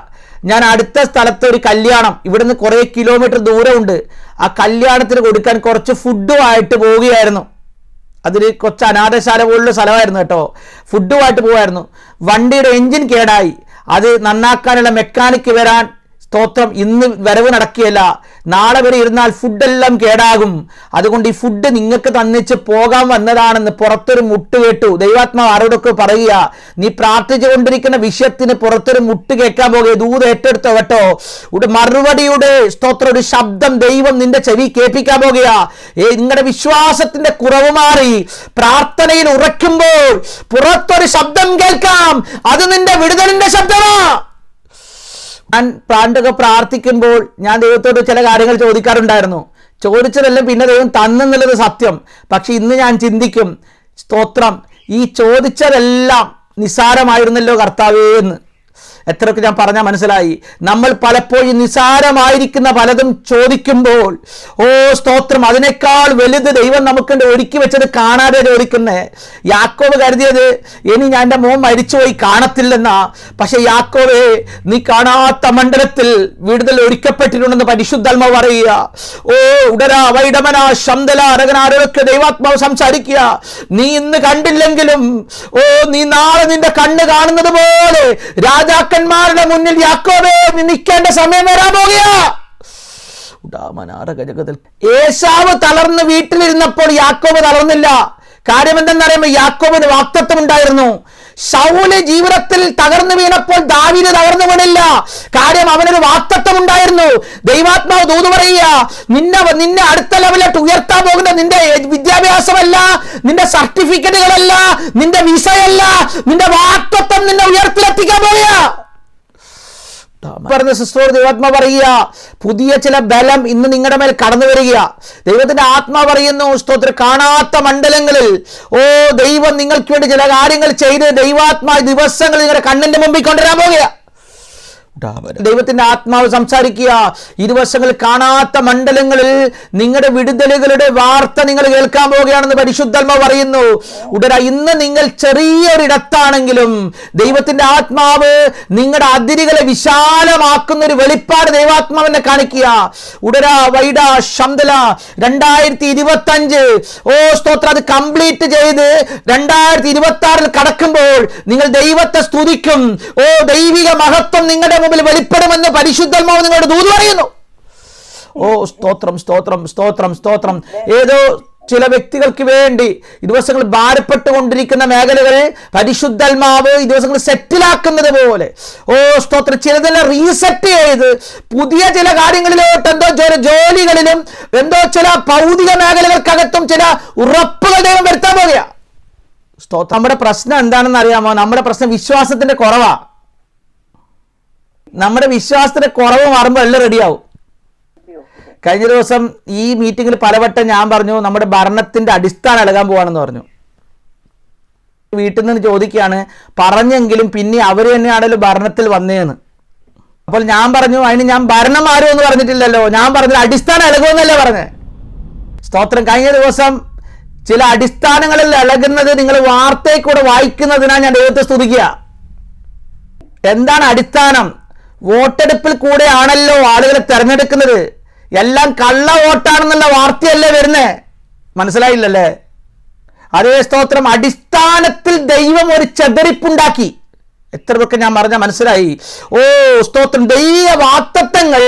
ഞാൻ അടുത്ത സ്ഥലത്ത് ഒരു കല്യാണം, ഇവിടുന്ന് കുറേ കിലോമീറ്റർ ദൂരമുണ്ട്, ആ കല്യാണത്തിന് കൊടുക്കാൻ കുറച്ച് ഫുഡുമായിട്ട് പോവുകയായിരുന്നു. അതിൽ കുറച്ച് അനാഥശാല പോലുള്ള സ്ഥലമായിരുന്നു കേട്ടോ. ഫുഡുമായിട്ട് പോവായിരുന്നു. വണ്ടിയുടെ എൻജിൻ കേടായി. അത് നന്നാക്കാനുള്ള മെക്കാനിക്ക് വരാൻ, സ്തോത്രം, ഇന്ന് വരവ് നടക്കുകയല്ല, നാളെ വരെ ഇരുന്നാൽ ഫുഡെല്ലാം കേടാകും. അതുകൊണ്ട് ഈ ഫുഡ് നിങ്ങൾക്ക് തന്നിച്ച് പോകാൻ വന്നതാണെന്ന് പുറത്തൊരു മുട്ട് കേട്ടു. ദൈവാത്മാവ് ആരോടൊക്കെ പറയുക, നീ പ്രാർത്ഥിച്ചു കൊണ്ടിരിക്കുന്ന വിഷയത്തിന് പുറത്തൊരു മുട്ട് കേൾക്കാൻ പോകുക. ദൂത് ഏറ്റെടുത്തോ കേട്ടോ. മറുപടിയുടെ, സ്തോത്രം, ഒരു ശബ്ദം ദൈവം നിന്റെ ചെവി കേൾപ്പിക്കാൻ പോകുക. നിങ്ങളുടെ വിശ്വാസത്തിന്റെ കുറവ് മാറി പ്രാർത്ഥനയിൽ ഉറയ്ക്കുമ്പോൾ പുറത്തൊരു ശബ്ദം കേൾക്കാം. അത് നിന്റെ വിടുതലിന്റെ ശബ്ദമാ. ഞാൻ പണ്ടൊക്കെ പ്രാർത്ഥിക്കുമ്പോൾ ഞാൻ ദൈവത്തോട് ചില കാര്യങ്ങൾ ചോദിക്കാറുണ്ടായിരുന്നു. ചോദിച്ചതെല്ലാം പിന്നെ ദൈവം തന്നെന്നുള്ളത് സത്യം. പക്ഷെ ഇന്ന് ഞാൻ ചിന്തിക്കും, സ്തോത്രം, ഈ ചോദിച്ചതെല്ലാം നിസ്സാരമായിരുന്നല്ലോ കർത്താവേ എന്ന്. എത്രയൊക്കെ ഞാൻ പറഞ്ഞാൽ മനസ്സിലായി. നമ്മൾ പലപ്പോഴും നിസ്സാരമായിരിക്കുന്ന പലതും ചോദിക്കുമ്പോൾ, സ്തോത്രം, അതിനേക്കാൾ വലുത് ദൈവം നമുക്ക് ഒരുക്കി വെച്ചത് കാണാതെ ചോദിക്കുന്നേ. യാക്കോബ് കരുതിയത് ഇനി ഞാൻ എൻ്റെ മോൻ മരിച്ചുപോയി കാണത്തില്ലെന്നാ. പക്ഷെ യാക്കോബേ, നീ കാണാത്ത മണ്ഡലത്തിൽ വിടുതൽ ഒരുക്കപ്പെട്ടിട്ടുണ്ടെന്ന് പരിശുദ്ധാത്മാവ് പറയുക. ഉടരാ വൈഡമന ശന്തല അരകനാരൊക്കെ ദൈവാത്മാവ് സംസാരിക്കുക. നീ ഇന്ന് കണ്ടില്ലെങ്കിലും നീ നാളെ നിന്റെ കണ്ണ് കാണുന്നത് പോലെ രാജാക്കന്മാരുടെ മുന്നിൽ യാക്കോബേ നിൽക്കേണ്ട സമയം വരാൻ പോകുക. ഏശാവ് തളർന്ന് വീട്ടിലിരുന്നപ്പോൾ യാക്കോബ് തളർന്നില്ല. കാര്യം എന്തെന്നറിയുമ്പോൾ യാക്കോബിന് വാക്തത്വം ഉണ്ടായിരുന്നു. ശൗല് ജീവിതത്തിൽ തകർന്നു വീണപ്പോൾ ദാവീദ് തകർന്നു വീണില്ല. കാര്യം അവനൊരു വാക്തത്വം ഉണ്ടായിരുന്നു. ദൈവാത്മാവ് ദൂത് പറയുക, നിന്നെ അടുത്ത ലെവലിലോട്ട് ഉയർത്താൻ പോകുന്ന നിന്റെ വിദ്യാഭ്യാസമല്ല, നിന്റെ സർട്ടിഫിക്കറ്റുകളല്ല, നിന്റെ വിസയല്ല, നിന്റെ വാക്തത്വം നിന്നെ ഉയർത്തിലെത്തിക്കാൻ പോകുക. പറഞ്ഞ സിസ്റ്റർ ദൈവാത്മാ പറയുക, പുതിയ ചില ബലം ഇന്ന് നിങ്ങളുടെ മേൽ കടന്നു വരിക. ദൈവത്തിന്റെ ആത്മാ പറയുന്നു, സ്തോത്രം, കാണാത്ത മണ്ഡലങ്ങളിൽ ദൈവം നിങ്ങൾക്ക് വേണ്ടി ചില കാര്യങ്ങൾ ചെയ്ത് ദൈവാത്മാ ദിവസങ്ങൾ നിങ്ങളുടെ കണ്ണിന്റെ മുമ്പിൽ കൊണ്ടുവരാൻ പോകുക. ദൈവത്തിന്റെ ആത്മാവ് സംസാരിക്കുക. ഈ ദിവസങ്ങളിൽ കാണാത്ത മണ്ഡലങ്ങളിൽ നിങ്ങളുടെ വിടുതലുകളുടെ വാർത്ത നിങ്ങൾ കേൾക്കാൻ പോവുകയാണെന്ന് പരിശുദ്ധാത്മാവ് പറയുന്നു. ഉടനെ ഇന്ന് നിങ്ങൾ ചെറിയൊരിടത്താണെങ്കിലും ദൈവത്തിന്റെ ആത്മാവ് നിങ്ങളുടെ അതിരുകളെ വിശാലമാക്കുന്ന ഒരു വെളിപ്പാട് ദൈവാത്മാവിനെ കാണിക്കുക. ഉടര വൈഡ ശംദല 2025 സ്തോത്രം അത് കംപ്ലീറ്റ് ചെയ്ത് 2026 കടക്കുമ്പോൾ നിങ്ങൾ ദൈവത്തെ സ്തുതിക്കും. ദൈവിക മഹത്വം നിങ്ങളുടെ മുമ്പിൽ വെളിപ്പെടുമെന്ന് പരിശുദ്ധാത്മാവ് നിങ്ങളുടെ ദൂത് പറയുന്നു. സ്തോത്രം സ്തോത്രം സ്തോത്രം സ്തോത്രം. ഏതോ ചില വ്യക്തികൾക്ക് വേണ്ടി ഈ ദിവസങ്ങൾ ഭാരപ്പെട്ടുകൊണ്ടിരിക്കുന്ന മേഖലകൾ പരിശുദ്ധാത്മാവ് ഈ ദിവസങ്ങൾ സെറ്റിലാക്കുന്നത് പോലെ സ്തോത്രം ചിലതെല്ലാം റീസെറ്റ് ചെയ്ത് പുതിയ ചില കാര്യങ്ങളിലോട്ട് എന്തോ ജോലികളിലും എന്തോ ചില ഭൗതിക മേഖലകൾക്കകത്തും ചില ഉറപ്പുകൾ ദൈവം വരുത്താൻ പോകുക. സ്തോത്രം. നമ്മുടെ പ്രശ്നം എന്താണെന്ന് അറിയാമോ? നമ്മുടെ പ്രശ്നം വിശ്വാസത്തിന്റെ കുറവാ. നമ്മുടെ വിശ്വാസത്തിന്റെ കുറവ് മാറുമ്പോൾ എല്ലാം റെഡിയാവും. കഴിഞ്ഞ ദിവസം ഈ മീറ്റിംഗിൽ പലവട്ടം ഞാൻ പറഞ്ഞു നമ്മുടെ ഭരണത്തിന്റെ അടിസ്ഥാനം ഇളകാൻ പോവാണെന്ന് പറഞ്ഞു. വീട്ടിൽ നിന്ന് ചോദിക്കുകയാണ്, പറഞ്ഞെങ്കിലും പിന്നെ അവർ തന്നെയാണല്ലോ ഭരണത്തിൽ വന്നേന്ന്. അപ്പോൾ ഞാൻ പറഞ്ഞു, അതിന് ഞാൻ ഭരണം മാറും എന്ന് പറഞ്ഞിട്ടില്ലല്ലോ, ഞാൻ പറഞ്ഞത് അടിസ്ഥാനം ഇളകുമെന്നല്ലേ പറഞ്ഞേ. സ്തോത്രം. കഴിഞ്ഞ ദിവസം ചില അടിസ്ഥാനങ്ങളിൽ ഇളകുന്നത് നിങ്ങൾ വാർത്തയിൽ കൂടെ വായിക്കുന്നതിനാണ് ഞാൻ ദൈവത്തെ സ്തുതിക്കുക. എന്താണ് അടിസ്ഥാനം? വോട്ടെടുപ്പിൽ കൂടെയാണല്ലോ ആളുകളെ തെരഞ്ഞെടുക്കുന്നത്. എല്ലാം കള്ള വോട്ടാണെന്നുള്ള വാർത്തയല്ലേ വരുന്നേ? മനസ്സിലായില്ലല്ലേ? അതേ സ്തോത്രം. അടിസ്ഥാനത്തിൽ ദൈവം ഒരു ചെതറിപ്പുണ്ടാക്കി. എത്ര പേർക്ക് ഞാൻ പറഞ്ഞാൽ മനസ്സിലായി? സ്തോത്രം. ദൈവ വാഗ്ദത്തങ്ങൾ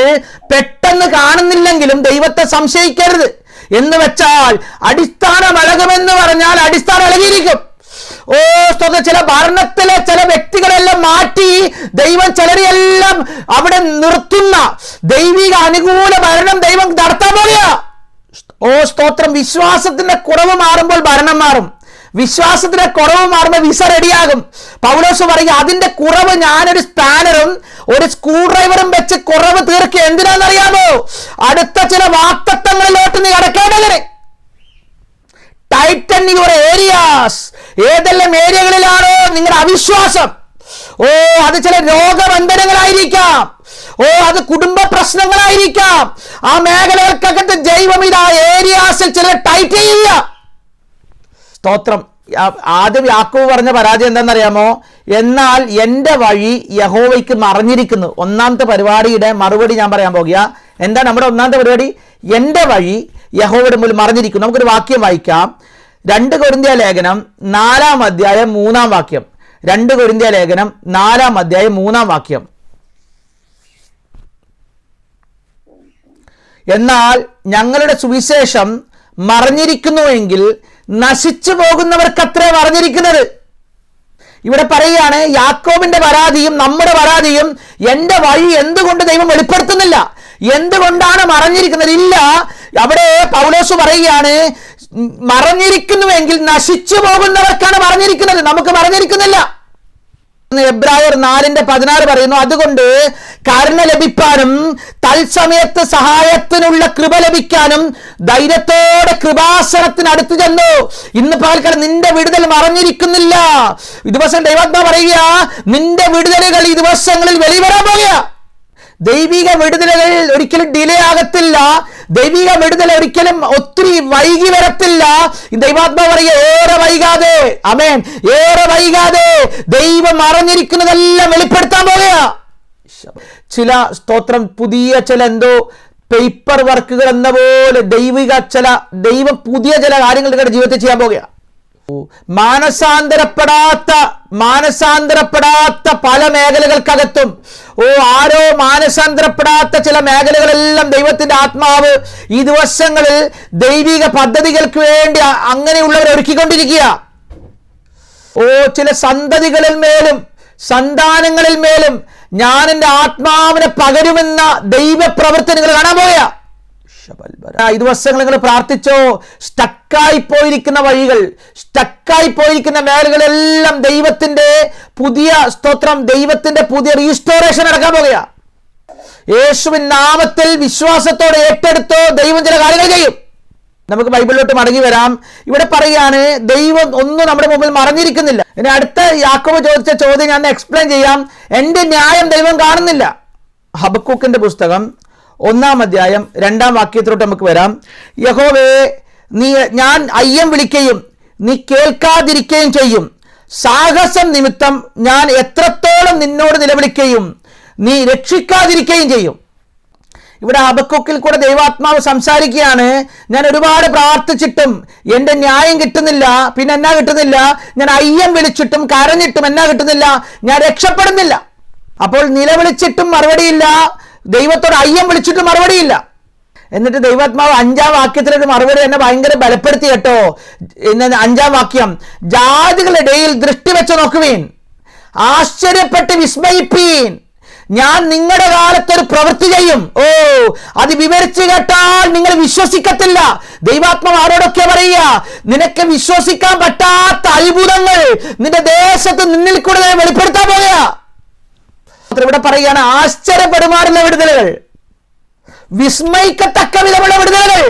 പെട്ടെന്ന് കാണുന്നില്ലെങ്കിലും ദൈവത്തെ സംശയിക്കരുത്. എന്ന് വെച്ചാൽ അടിസ്ഥാനം ഇളകുമെന്ന് പറഞ്ഞാൽ അടിസ്ഥാനം ഇളകിയിരിക്കും. സ്തോത്രം. ചില ഭരണത്തിലെ ചില വ്യക്തികളെല്ലാം മാറ്റി ദൈവം ചിലരെയെല്ലാം അവിടെ നിർത്തുന്ന ദൈവിക അനുകൂല ഭരണം ദൈവം നടത്താൻ പോകുക. സ്തോത്രം. വിശ്വാസത്തിന്റെ കുറവ് മാറുമ്പോൾ ഭരണം മാറും. വിശ്വാസത്തിന്റെ കുറവ് മാറുമ്പോൾ വിസ റെഡിയാകും. പൗലോസ് പറയുക, അതിന്റെ കുറവ് ഞാനൊരു സ്പാനറും ഒരു സ്ക്രൂ ഡ്രൈവറും വെച്ച് കുറവ് തീർക്കുക. എന്തിനാണെന്നറിയാമോ? അടുത്ത ചില വാഗ്ദത്തങ്ങളിലോട്ട് നീ അടക്കേണ്ടതിന്. Titan your areas. ഏതെല്ലാം ഏരിയകളിലാണോ നിങ്ങളുടെ അവിശ്വാസം? അത് ചില രോഗബന്ധനങ്ങളായിരിക്കാം, അത് കുടുംബ പ്രശ്നങ്ങളായിരിക്കാം. ആ മേഖലകൾക്കകത്ത് ദൈവം ഇത് ആ ഏരിയാസിൽ ചില ടൈറ്റ് ചെയ്യുക. സ്തോത്രം. ആദ്യം യാക്കോബ് പറഞ്ഞ പരാജയം എന്താണെന്നറിയാമോ? എന്നാൽ എൻ്റെ വഴി യഹോവയ്ക്ക് മറഞ്ഞിരിക്കുന്നു. ഒന്നാമത്തെ പരിപാടിയുടെ മറുപടി ഞാൻ പറയാൻ പോകുക. എന്താണ് നമ്മുടെ ഒന്നാമത്തെ പരിപാടി? എൻ്റെ വഴി യഹോവയുടെ മുമ്പിൽ മറഞ്ഞിരിക്കുന്നു. നമുക്കൊരു വാക്യം വായിക്കാം. 2 കൊരിന്ത്യ ലേഖനം 4-ാം അധ്യായം 3-ാം വാക്യം. 2 കൊരിന്ത്യ ലേഖനം 4-ാം അധ്യായം 3-ാം വാക്യം. എന്നാൽ ഞങ്ങളുടെ സുവിശേഷം മറഞ്ഞിരിക്കുന്നുവെങ്കിൽ നശിച്ചു പോകുന്നവർക്കത്രേ മറഞ്ഞിരിക്കുന്നത്. ഇവിടെ പറയുകയാണ്, യാക്കോബിന്റെ പരാതിയും നമ്മുടെ പരാതിയും എൻ്റെ വഴി എന്തുകൊണ്ട് ദൈവം വെളിപ്പെടുത്തുന്നില്ല? എന്തുകൊണ്ടാണ് മറഞ്ഞിരിക്കുന്നത്? ഇല്ല, അവിടെ പൗലോസ് പറയുകയാണ്, മറഞ്ഞിരിക്കുന്നുവെങ്കിൽ നശിച്ചു പോകുന്നവർക്കാണ് മറഞ്ഞിരിക്കുന്നത്, നമുക്ക് മറഞ്ഞിരിക്കുന്നില്ല. എബ്രായർ 4:16 പറയുന്നു, അതുകൊണ്ട് കരുണ ലഭിക്കാനും തത്സമയത്ത് സഹായത്തിനുള്ള കൃപ ലഭിക്കാനും ധൈര്യത്തോടെ കൃപാസനത്തിന് അടുത്ത് ചെന്നു. ഇന്ന് പകൽക്കാലം നിന്റെ വിടുതൽ മറഞ്ഞിരിക്കുന്നില്ല. ഈ ദിവസം ദൈവാത്മാവ് പറയുക, നിന്റെ വിടുതലുകൾ ഈ ദിവസങ്ങളിൽ വെളിവരാൻ പോകുക. ദൈവിക വിടുതലുകൾ ഒരിക്കലും ഡിലേ ആകത്തില്ല. ദൈവിക വിടുതൽ ഒരിക്കലും ഒത്തിരി വൈകി വരത്തില്ല. ദൈവാത്മാവ് പറയുക, ഏറെ വൈകാതെ, ആമേൻ, ഏറെ വൈകാതെ ദൈവം മറഞ്ഞിരിക്കുന്നതെല്ലാം വെളിപ്പെടുത്താൻ പോകുക. ചില സ്തോത്രം പുതിയ ചില എന്തോ പേപ്പർ വർക്കുകൾ എന്ന പോലെ ദൈവം പുതിയ ചില കാര്യങ്ങൾ നിങ്ങളുടെ ജീവിതത്തിൽ ചെയ്യാൻ പോകുക. മാനസാന്തരപ്പെടാത്ത പല മേഖലകൾക്കകത്തും ആരോ മാനസാന്തരപ്പെടാത്ത ചില മേഖലകളെല്ലാം ദൈവത്തിന്റെ ആത്മാവ് ഈ ദിവസങ്ങളിൽ ദൈവിക പദ്ധതികൾക്ക് വേണ്ടി അങ്ങനെയുള്ളവരെ ഒരുക്കിക്കൊണ്ടിരിക്കുക. ചില സന്തതികളിൽ മേലും സന്താനങ്ങളിൽ മേലും ഞാൻ എൻ്റെ ആത്മാവിനെ പകരുമെന്ന ദൈവപ്രവൃത്തി നിങ്ങൾ കാണാൻ പോയ ഈ ദിവസങ്ങൾ നിങ്ങൾ പ്രാർത്ഥിച്ചോ. സ്റ്റക്കായി പോയിരിക്കുന്ന വഴികൾ, സ്റ്റക്കായി പോയിരിക്കുന്ന മേഖലകളെല്ലാം ദൈവത്തിന്റെ പുതിയ സ്തോത്രം, ദൈവത്തിന്റെ പുതിയ റീസ്റ്റോറേഷൻ നടക്കാൻ പോകുക. യേശുവിൻ നാമത്തിൽ വിശ്വാസത്തോടെ ഏറ്റെടുത്തോ, ദൈവം ചില കാര്യങ്ങൾ ചെയ്യും. നമുക്ക് ബൈബിളിലോട്ട് മടങ്ങി വരാം. ഇവിടെ പറയാണ് ദൈവം ഒന്നും നമ്മുടെ മുമ്പിൽ മറഞ്ഞിരിക്കുന്നില്ല. ഇനി അടുത്ത യാക്കോബ് ചോദിച്ച ചോദ്യം ഞാൻ എക്സ്പ്ലെയിൻ ചെയ്യാം. എൻ്റെ ന്യായം ദൈവം കാണുന്നില്ല. ഹബക്കൂക്കിന്റെ പുസ്തകം 1-ാം അധ്യായം 2-ാം വാക്യത്തിലോട്ട് നമുക്ക് വരാം. യഹോവേ, ഞാൻ അയ്യം വിളിക്കുകയും നീ കേൾക്കാതിരിക്കുകയും ചെയ്യും. സാഹസം നിമിത്തം ഞാൻ എത്രത്തോളം നിന്നോട് നിലവിളിക്കുകയും നീ രക്ഷിക്കാതിരിക്കുകയും ചെയ്യും. ഇവിടെ ഹബക്കൂക്കിൽ കൂടെ ദൈവാത്മാവ് സംസാരിക്കുകയാണ്. ഞാൻ ഒരുപാട് പ്രാർത്ഥിച്ചിട്ടും എൻ്റെ ന്യായം കിട്ടുന്നില്ല. പിന്നെ എന്നാ കിട്ടുന്നില്ല? ഞാൻ അയ്യം വിളിച്ചിട്ടും കരഞ്ഞിട്ടും എന്നാ കിട്ടുന്നില്ല? ഞാൻ രക്ഷപ്പെടുന്നില്ല. അപ്പോൾ നിലവിളിച്ചിട്ടും മറുപടിയില്ല, ദൈവത്തോട് അയ്യം വിളിച്ചിട്ടും മറുപടിയില്ല. എന്നിട്ട് ദൈവാത്മാവ് 5-ാം വാക്യത്തിലൊരു മറുപടി എന്നെ ഭയങ്കര ബലപ്പെടുത്തി കേട്ടോ. 5-ാം വാക്യം, ജാതികളുടെ ഇടയിൽ ദൃഷ്ടി വെച്ച് നോക്കുവീൻ, ആശ്ചര്യപ്പെട്ട് വിസ്മയിപ്പീൻ, ഞാൻ നിങ്ങളുടെ കാലത്തൊരു പ്രവൃത്തി ചെയ്യും. അത് വിവരിച്ചു കേട്ടാൽ നിങ്ങൾ വിശ്വസിക്കത്തില്ല. ദൈവാത്മാവ് ആരോടൊക്കെ പറയുക? നിനക്ക് വിശ്വസിക്കാൻ പറ്റാത്ത അത്ഭുതങ്ങൾ നിന്റെ ദേശത്ത് നിന്നിൽ കൂടെ വെളിപ്പെടുത്താൻ പോകുക. ഇവിടെ പറയുകയാണ് ആശ്ചര്യപ്പെടുമാറുള്ള വിടുതലുകൾ, വിസ്മയിക്കത്തക്ക വിധമുള്ള വിടുതലുകൾ.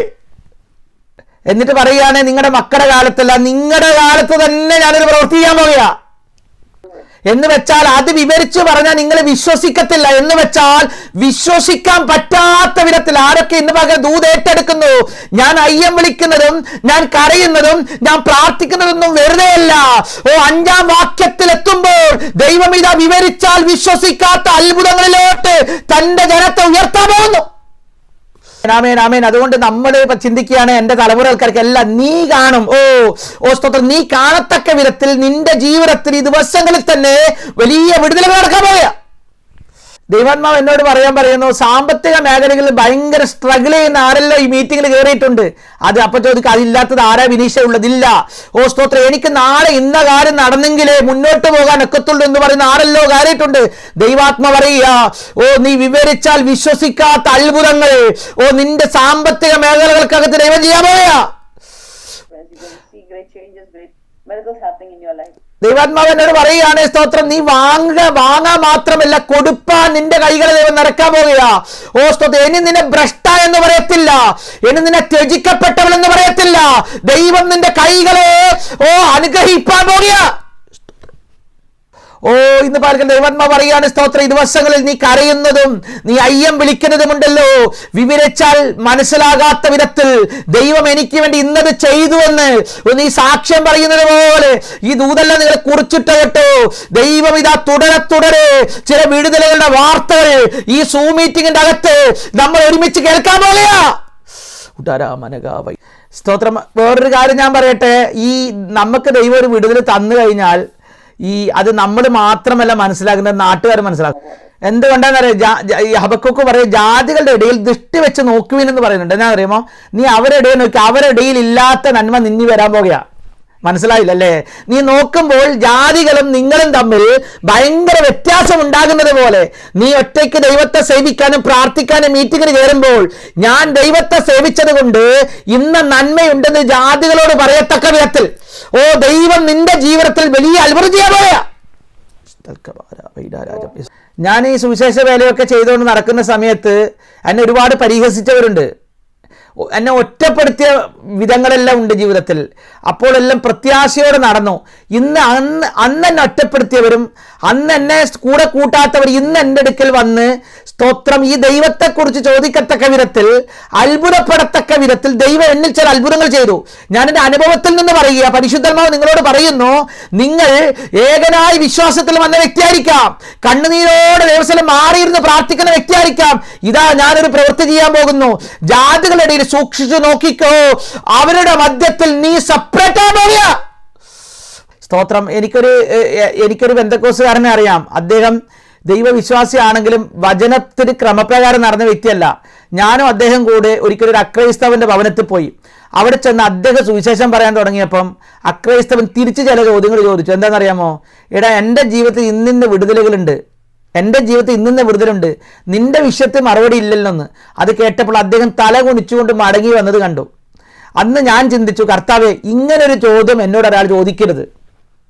എന്നിട്ട് പറയുകയാണ് നിങ്ങളുടെ മക്കളുടെ കാലത്തല്ല, നിങ്ങളുടെ കാലത്ത് തന്നെ ഞാനൊരു പ്രവൃത്തി ചെയ്യാൻ പോകുക. എന്ന് വെച്ചാൽ അത് വിവരിച്ചു പറഞ്ഞാൽ നിങ്ങൾ വിശ്വസിക്കത്തില്ല. എന്ന് വെച്ചാൽ വിശ്വസിക്കാൻ പറ്റാത്ത വിധത്തിൽ ആരൊക്കെ ഇന്ന് പകരം ദൂതേറ്റെടുക്കുന്നു. ഞാൻ അയ്യം വിളിക്കുന്നതും ഞാൻ കരയുന്നതും ഞാൻ പ്രാർത്ഥിക്കുന്നതൊന്നും വെറുതെയല്ല. 5-ാം വാക്യത്തിൽ എത്തുമ്പോൾ ദൈവം ഇതാ വിവരിച്ചാൽ വിശ്വസിക്കാത്ത അത്ഭുതങ്ങളിലോട്ട് തന്റെ ജനത്തെ ഉയർത്താൻ പോകുന്നു. ആമേൻ, ആമേൻ. അതുകൊണ്ട് നമ്മൾ ഇപ്പൊ ചിന്തിക്കുകയാണ്, എന്റെ തലമുറകൾക്കെല്ലാം നീ കാണും. സ്തോത്രം, നീ കാണത്തക്ക വിധത്തിൽ നിന്റെ ജീവിതത്തിൽ ഈ ദിവസങ്ങളിൽ തന്നെ വലിയ വിടുതലുകൾ നടക്കാൻ പോവുക. ദൈവാത്മാവ് എന്നോട് പറയുന്നു, സാമ്പത്തിക മേഖലകളിൽ ഭയങ്കര സ്ട്രഗിൾ ചെയ്യുന്ന ആരെല്ലോ ഈ മീറ്റിംഗിൽ കയറിയിട്ടുണ്ട്. അത് അപ്പൊ ചോദിക്കുക, അതില്ലാത്തത് ആരാ വിനീഷയുള്ളതില്ല. സ്തോത്രം, എനിക്ക് നാളെ ഇന്ന കാര്യം നടന്നെങ്കിലേ മുന്നോട്ട് പോകാൻ ഒക്കത്തുള്ളൂ എന്ന് പറയുന്ന ആരെല്ലോ കയറിയിട്ടുണ്ട്. ദൈവാത്മ പറയുക, നീ വിവരിച്ചാൽ വിശ്വസിക്കാത്ത അത്ഭുതങ്ങൾ നിന്റെ സാമ്പത്തിക മേഖലകൾക്കകത്ത് ദൈവം ചെയ്യാൻ പോവുക. ദൈവാത്മാവ് എന്നോട് പറയുകയാണ്, സ്തോത്രം, നീ വാങ്ങാ മാത്രമല്ല കൊടുപ്പാൻ നിന്റെ കൈകളെ ദൈവം നിറക്കാൻ പോവുക. സ്തോത്രം, ഇനി നിന്നെ ഭ്രഷ്ട എന്ന് പറയത്തില്ല, ഇനി നിന്നെ ത്യജിക്കപ്പെട്ടവൾ എന്ന് പറയത്തില്ല. ദൈവം നിന്റെ കൈകളെ അനുഗ്രഹിപ്പാൻ പോവുക. ഇന്ന് പാർക്കുന്ന ദൈവാത്മാവ് പറയുകയാണ്, സ്തോത്രം, ഈ ദിവസങ്ങളിൽ നീ കരയുന്നതും നീ അയ്യം വിളിക്കുന്നതുമുണ്ടല്ലോ, വിവരിച്ചാൽ മനസ്സിലാകാത്ത വിധത്തിൽ ദൈവം എനിക്ക് വേണ്ടി ഇന്നത് ചെയ്തുവെന്ന് നീ സാക്ഷ്യം പറയുന്നത് പോലെ ഈ ദൂതെല്ലാം നിങ്ങളെ കുറിച്ചിട്ട് കേട്ടോ. ദൈവം ഇതാ തുടരെ ചില വിടുതലുകളുടെ വാർത്തകൾ ഈ സൂം മീറ്റിംഗിന്റെ അകത്ത് നമ്മൾ ഒരുമിച്ച് കേൾക്കാൻ പോവുക. സ്തോത്രം. വേറൊരു കാര്യം ഞാൻ പറയട്ടെ, ഈ നമുക്ക് ദൈവം ഒരു വിടുതൽ തന്നു കഴിഞ്ഞാൽ അത് നമ്മൾ മാത്രമല്ല മനസ്സിലാക്കുന്നത്, നാട്ടുകാർ മനസ്സിലാക്കും. എന്തുകൊണ്ടാണെന്നറിയാം? ഹബക്കൂക്ക് പറയും, ജാതികളുടെ ഇടയിൽ ദൃഷ്ടി വെച്ച് നോക്കുവിനെന്ന് പറയുന്നുണ്ട്. എന്നാ അറിയുമോ? നീ അവരുടെ ഇടയിൽ നോക്കി, അവരുടെ ഇടയിൽ ഇല്ലാത്ത നന്മ നിന്നി വരാൻ പോകുക. മനസ്സിലായില്ലല്ലേ? നീ നോക്കുമ്പോൾ ജാതികളും നിങ്ങളും തമ്മിൽ ഭയങ്കര വ്യത്യാസം ഉണ്ടാകുന്നത് പോലെ നീ ഒറ്റയ്ക്ക് ദൈവത്തെ സേവിക്കാനും പ്രാർത്ഥിക്കാനും മീറ്റിങ്ങിന് കയറുമ്പോൾ, ഞാൻ ദൈവത്തെ സേവിച്ചത് കൊണ്ട് ഇന്ന് നന്മയുണ്ടെന്ന് ജാതികളോട് പറയത്തക്ക വിധത്തിൽ ദൈവം നിന്റെ ജീവിതത്തിൽ വലിയ അത്ഭുതം ചെയ്യാൻ പോയ. ഞാൻ ഈ സുവിശേഷ വേലയൊക്കെ ചെയ്തുകൊണ്ട് നടക്കുന്ന സമയത്ത് എന്നെ ഒരുപാട് പരിഹസിച്ചവരുണ്ട്. എന്നെ ഒറ്റപ്പെടുത്തിയ വിധങ്ങളെല്ലാം ഉണ്ട് ജീവിതത്തിൽ. അപ്പോഴെല്ലാം പ്രത്യാശയോടെ നടന്നു. അന്ന് എന്നെ ഒറ്റപ്പെടുത്തിയവരും അന്ന് എന്നെ കൂടെ കൂട്ടാത്തവർ ഇന്ന് എൻ്റെ അടുക്കൽ വന്ന് സ്തോത്രം ഈ ദൈവത്തെക്കുറിച്ച് ചോദിക്കത്തക്ക വിധത്തിൽ, അത്ഭുതപ്പെടത്തക്ക വിധത്തിൽ ദൈവം എന്നിൽ ചില അത്ഭുതങ്ങൾ ചെയ്തു. ഞാൻ എൻ്റെ അനുഭവത്തിൽ നിന്ന് പറയുക, പരിശുദ്ധാത്മാവ് നിങ്ങളോട് പറയുന്നു, നിങ്ങൾ ഏകനായ വിശ്വാസത്തിൽ വന്ന വ്യക്തിയായിരിക്കാം, കണ്ണുനീരോടെ ദൈവസ്ഥലം മാറിയിരുന്ന് പ്രാർത്ഥിക്കുന്ന വ്യക്തിയായിരിക്കാം. ഇതാ ഞാനൊരു പ്രവൃത്തി ചെയ്യാൻ പോകുന്നു. ജാതികളുടെ ഇടയിൽ സൂക്ഷിച്ചു നോക്കിക്കോ, അവരുടെ മധ്യത്തിൽ നീ സെപ്പറേറ്റ് ആവാൻ പോവുക. സ്തോത്രം. എനിക്കൊരു ബെന്തക്കോസുകാരനെ അറിയാം. അദ്ദേഹം ദൈവവിശ്വാസിയാണെങ്കിലും വചനത്തിന് ക്രമപ്രകാരം നടന്ന വ്യക്തിയല്ല. ഞാനും അദ്ദേഹം കൂടെ ഒരിക്കലൊരു അക്രൈസ്തവന്റെ ഭവനത്തിൽ പോയി. അവിടെ ചെന്ന് അദ്ദേഹം സുവിശേഷം പറയാൻ തുടങ്ങിയപ്പം അക്രൈസ്തവൻ തിരിച്ച് ചില ചോദ്യങ്ങൾ ചോദിച്ചു. എന്താണെന്നറിയാമോ? എടാ, എൻ്റെ ജീവിതത്തിൽ ഇന്നിന്ന വിടുതലുകളുണ്ട്, എൻ്റെ ജീവിതത്തിൽ ഇന്നിന്ന വിടുതലുണ്ട്, നിന്റെ വിഷയത്തിൽ മറുപടി ഇല്ലല്ലോന്ന്. അത് കേട്ടപ്പോൾ അദ്ദേഹം തല കുണിച്ചുകൊണ്ട് മടങ്ങി വന്നത് കണ്ടു. അന്ന് ഞാൻ ചിന്തിച്ചു, കർത്താവേ, ഇങ്ങനൊരു ചോദ്യം എന്നോട് ഒരാൾ ചോദിക്കരുത്.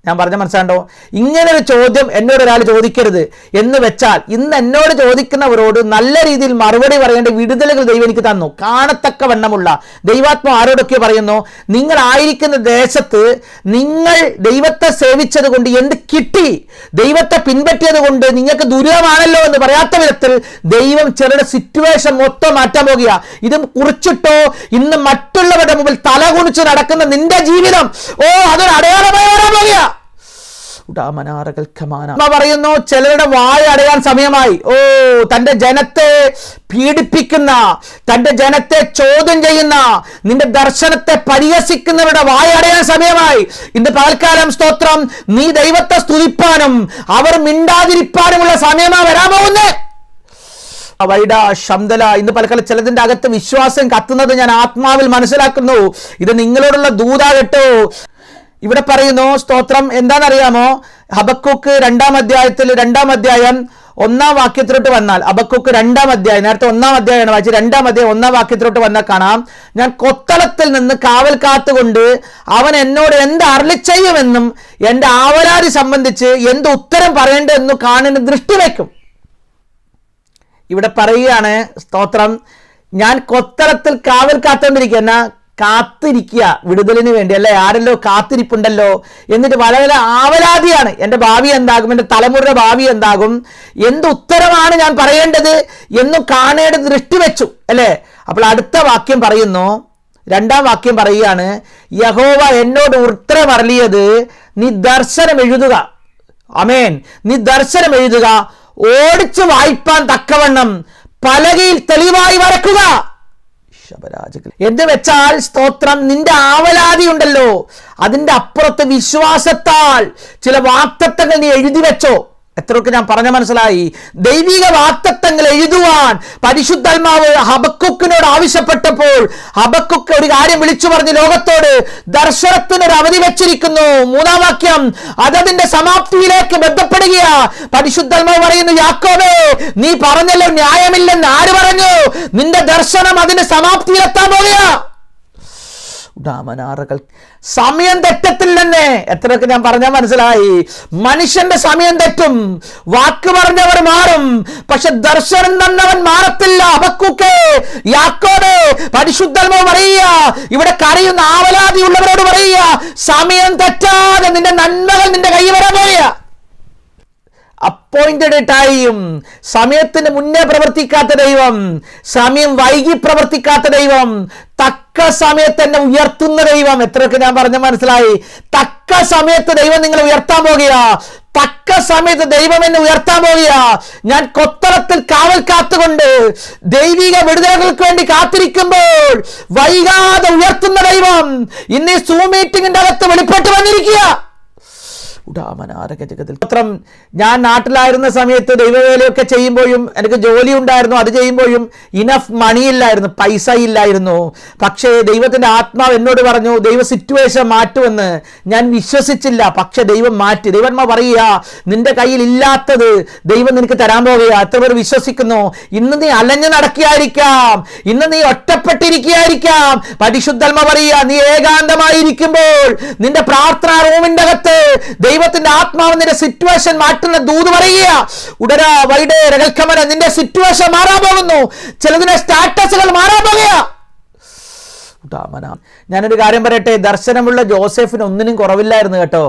ഞാൻ പറഞ്ഞ മനസ്സിലാണ്ടോ? ഇങ്ങനൊരു ചോദ്യം എന്നോട് ഒരാൾ ചോദിക്കരുത് എന്ന് വെച്ചാൽ ഇന്ന് എന്നോട് ചോദിക്കുന്നവരോട് നല്ല രീതിയിൽ മറുപടി പറയേണ്ട വിടുതലുകൾ ദൈവം എനിക്ക് തന്നു. കാണത്തക്ക വണ്ണമുള്ള ദൈവാത്മാ ആരോടൊക്കെ പറയുന്നു, നിങ്ങളായിരിക്കുന്ന ദേശത്ത് നിങ്ങൾ ദൈവത്തെ സേവിച്ചത് കൊണ്ട് എന്ത് കിട്ടി, ദൈവത്തെ പിൻപറ്റിയത് കൊണ്ട് നിങ്ങൾക്ക് ദുരിതമാണല്ലോ എന്ന് പറയാത്ത വിധത്തിൽ ദൈവം ചിലരുടെ സിറ്റുവേഷൻ മൊത്തം മാറ്റാൻ പോകുക. ഇതും കുറിച്ചിട്ടോ ഇന്ന് മറ്റുള്ളവരുടെ മുമ്പിൽ തല കുനിച്ച് നടക്കുന്ന നിന്റെ ജീവിതം അതൊരു അടയാളമായി വരാൻ പോകുക. പറയുന്നു, ചിലരുടെ വായ അടയാൻ സമയമായി. തന്റെ ജനത്തെ പീഡിപ്പിക്കുന്ന, തന്റെ ജനത്തെ ചോദ്യം ചെയ്യുന്ന, നിന്റെ ദർശനത്തെ പരിഹസിക്കുന്നവരുടെ വായ അടയാൻ സമയമായി. ഇന്ന് പകൽക്കാലം സ്തോത്രം, നീ ദൈവത്തെ സ്തുതിപ്പാനും അവർ മിണ്ടാതിരിപ്പാനുമുള്ള സമയമാ വരാൻ പോകുന്നേ. ഇന്ന് പലക്കാലം ചിലതിന്റെ അകത്ത് വിശ്വാസം കത്തുന്നത് ഞാൻ ആത്മാവിൽ മനസ്സിലാക്കുന്നു. ഇത് നിങ്ങളോടുള്ള ദൂതാകട്ടോ. ഇവിടെ പറയുന്നു സ്തോത്രം, എന്താണെന്നറിയാമോ? ഹബക്കൂക്ക് 2-ാം അധ്യായത്തിൽ 2-ാം അധ്യായം 1-ാം വാക്യത്തിലോട്ട് വന്നാൽ, ഹബക്കൂക്ക് 2-ാം അധ്യായം, നേരത്തെ 1-ാം അധ്യായമാണ് വായിച്ചത്, 2-ാം അധ്യായം 1-ാം വാക്യത്തിലോട്ട് വന്നാൽ കാണാം, ഞാൻ കൊത്തളത്തിൽ നിന്ന് കാവൽ കാത്തുകൊണ്ട് അവൻ എന്നോട് എന്ത് അരുളി ചെയ്യുമെന്നും എൻ്റെ ആവലാതി സംബന്ധിച്ച് എന്ത് ഉത്തരം പറയേണ്ടതെന്നും കാണുന്ന ദൃഷ്ടി വയ്ക്കും. ഇവിടെ പറയുകയാണ് സ്തോത്രം, ഞാൻ കൊത്തളത്തിൽ കാവൽ കാത്തുകൊണ്ടിരിക്കുന്ന, കാത്തിരിക്കുക വിടുതലിന് വേണ്ടി അല്ലെ. ആരല്ലോ കാത്തിരിപ്പുണ്ടല്ലോ. എന്നിട്ട് വളരെ ആവലാതിയാണ്, എൻ്റെ ഭാവി എന്താകും, എൻ്റെ തലമുറയുടെ ഭാവി എന്താകും, എന്ത് ഉത്തരമാണ് ഞാൻ പറയേണ്ടത് എന്നും കാണേണ്ടത് ദൃഷ്ടി വെച്ചു അല്ലേ. അപ്പോൾ അടുത്ത വാക്യം പറയുന്നു, 2-ാം വാക്യം പറയുകയാണ്, യഹോവ എന്നോട് ഉത്തരം അരുളിയത്, നീ ദർശനം എഴുതുക. ആമേൻ. നീ ദർശനം എഴുതുക, ഓടിച്ചു വായിപ്പാൻ തക്കവണ്ണം പലകയിൽ തെളിവായി വരക്കുക. എന്ന് വെച്ചാൽ സ്തോത്രം, നിന്റെ ആവലാതി ഉണ്ടല്ലോ, അതിന്റെ അപ്പുറത്ത് വിശ്വാസത്താൽ ചില വാക്തത്വങ്ങൾ നീ എഴുതി വെച്ചോ. എത്രയൊക്കെ ഞാൻ പറഞ്ഞ മനസ്സിലായി? ദൈവിക വാക്തത്വങ്ങൾ എഴുതുവാൻ പരിശുദ്ധാത്മാവ് ഹബക്കൂക്കിനോട് ആവശ്യപ്പെട്ടപ്പോൾ ഹബക്കൂക്ക് ഒരു കാര്യം വിളിച്ചു പറഞ്ഞു ലോകത്തോട്, ദർശനത്തിനൊരു അവധി വെച്ചിരിക്കുന്നു. 3-ാം വാക്യം, അതതിന്റെ സമാപ്തിയിലേക്ക് ബന്ധപ്പെടുകയാ. പരിശുദ്ധാത്മാവ് പറയുന്നു, യാക്കോബേ, നീ പറഞ്ഞല്ലോ ന്യായമില്ലെന്ന്. ആര് പറഞ്ഞു? നിന്റെ ദർശനം അതിന്റെ സമാപ്തിയിലെത്താൻ പോകുക. സമയം തെറ്റത്തില്ലെന്നേ. എത്രയൊക്കെ ഞാൻ പറഞ്ഞാൽ മനസ്സിലായി? മനുഷ്യന്റെ സമയം തെറ്റും, വാക്ക് പറഞ്ഞവർ മാറും, പക്ഷെ ദർശനം തന്നവൻ മാറത്തില്ല. ഹബക്കൂക്കേ, യാക്കോബേ, പരിശുദ്ധാത്മാവ് പറയുക, ഇവിടെ കരയുന്ന ആവലാതി ഉള്ളവരോട് പറയുക, സമയം തെറ്റാതെ നിന്റെ നന്മകൾ നിന്റെ കൈ വരാൻ പോവുക. അപ്പോയിന്റഡ് ടൈം, സമയത്തിന് മുന്നേ പ്രവർത്തിക്കാത്ത ദൈവം, സമയം വൈകി പ്രവർത്തിക്കാത്ത ദൈവം, തക്ക സമയത്ത് എന്നെ ഉയർത്തുന്ന ദൈവം. എത്രയൊക്കെ ഞാൻ പറഞ്ഞ മനസ്സിലായി? തക്ക സമയത്ത് ദൈവം നിങ്ങളെ ഉയർത്താൻ പോകുക. തക്ക സമയത്ത് ദൈവം എന്നെ ഉയർത്താൻ പോകുക. ഞാൻ കൊത്തളത്തിൽ കാവൽ കാത്തുകൊണ്ട് ദൈവിക വിടുതലുകൾക്ക് വേണ്ടി കാത്തിരിക്കുമ്പോൾ വൈകാതെ ഉയർത്തുന്ന ദൈവം ഇന്ന് ഈ സൂം മീറ്റിംഗിന്റെ അകത്ത് വെളിപ്പെട്ട് വന്നിരിക്കുക. ഞാൻ നാട്ടിലായിരുന്ന സമയത്ത് ദൈവവേലയൊക്കെ ചെയ്യുമ്പോഴും എനിക്ക് ജോലി ഉണ്ടായിരുന്നു. അത് ചെയ്യുമ്പോഴും ഇനഫ് മണി ഇല്ലായിരുന്നു, പൈസ ഇല്ലായിരുന്നു. പക്ഷേ ദൈവത്തിന്റെ ആത്മാവ് എന്നോട് പറഞ്ഞു, ദൈവ സിറ്റുവേഷൻ മാറ്റുമെന്ന്. ഞാൻ വിശ്വസിച്ചില്ല, പക്ഷെ ദൈവം മാറ്റി. ദൈവന്മാർ പറയുക, നിന്റെ കയ്യിൽ ഇല്ലാത്തത് ദൈവം നിനക്ക് തരാൻ പോകുക. എത്ര പേർ വിശ്വസിക്കുന്നു? ഇന്ന് നീ അലഞ്ഞു നടക്കുകയായിരിക്കാം, ഇന്ന് നീ ഒറ്റപ്പെട്ടിരിക്കുകയായിരിക്കാം. പരിശുദ്ധാത്മാ പറയുക, നീ ഏകാന്തമായിരിക്കുമ്പോൾ നിന്റെ പ്രാർത്ഥനാ റൂമിന്റെ അകത്ത് ദൈവത്തിന്റെ ആത്മാവ് നിന്റെ സിറ്റുവേഷൻ മാറ്റുന്ന ദൂത് പറയുക. ഉടരാ വൈഡേ രകൽക്കമന, നിന്റെ സിറ്റുവേഷൻ മാറാൻ പോകുന്നു. ചിലതിന്റെ സ്റ്റാറ്റസുകൾ മാറാൻ പോകുക. ഞാനൊരു കാര്യം പറയട്ടെ, ദർശനമുള്ള ജോസഫിന് ഒന്നിനും കുറവില്ലായിരുന്നു കേട്ടോ.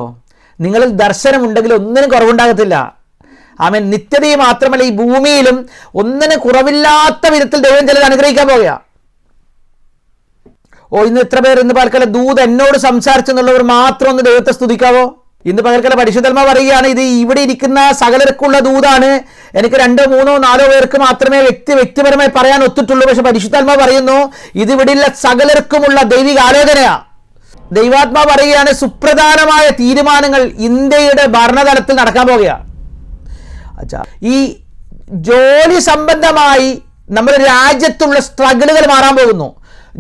നിങ്ങളിൽ ദർശനമുണ്ടെങ്കിൽ ഒന്നിനും കുറവുണ്ടാകത്തില്ല. ആമേൻ. നിത്യതയും മാത്രമല്ല, ഈ ഭൂമിയിലും ഒന്നിനും കുറവില്ലാത്ത വിധത്തിൽ ദൈവം ചിലത് അനുഗ്രഹിക്കാൻ പോകുക. ഇന്ന് എത്ര പേർ ഇന്ന് പകൽക്കാലം ദൂത് എന്നോട് സംസാരിച്ചെന്നുള്ളവർ മാത്രം ഒന്ന് ദൈവത്തെ സ്തുതിക്കാവോ? ഇന്ന് പകൽക്കാലം പരിശുദ്ധാത്മാവ് പറയുകയാണ്, ഇത് ഇവിടെ ഇരിക്കുന്ന സകലർക്കുള്ള ദൂതാണ്. എനിക്ക് 2, 3, 4 പേർക്ക് മാത്രമേ വ്യക്തിപരമായി പറയാൻ ഒത്തിട്ടുള്ളൂ. പക്ഷെ പരിശുദ്ധാത്മാവ് പറയുന്നു, ഇത് ഇവിടെയുള്ള സകലർക്കുമുള്ള ദൈവിക ആലോചനയാ. ദൈവാത്മാവ് പറയുകയാണ്, സുപ്രധാനമായ തീരുമാനങ്ങൾ ഇന്ത്യയുടെ ഭരണതലത്തിൽ നടക്കാൻ പോകുക. ഈ ജോലി സംബന്ധമായി നമ്മുടെ രാജ്യത്തുള്ള സ്ട്രഗിളുകൾ മാറാൻ പോകുന്നു.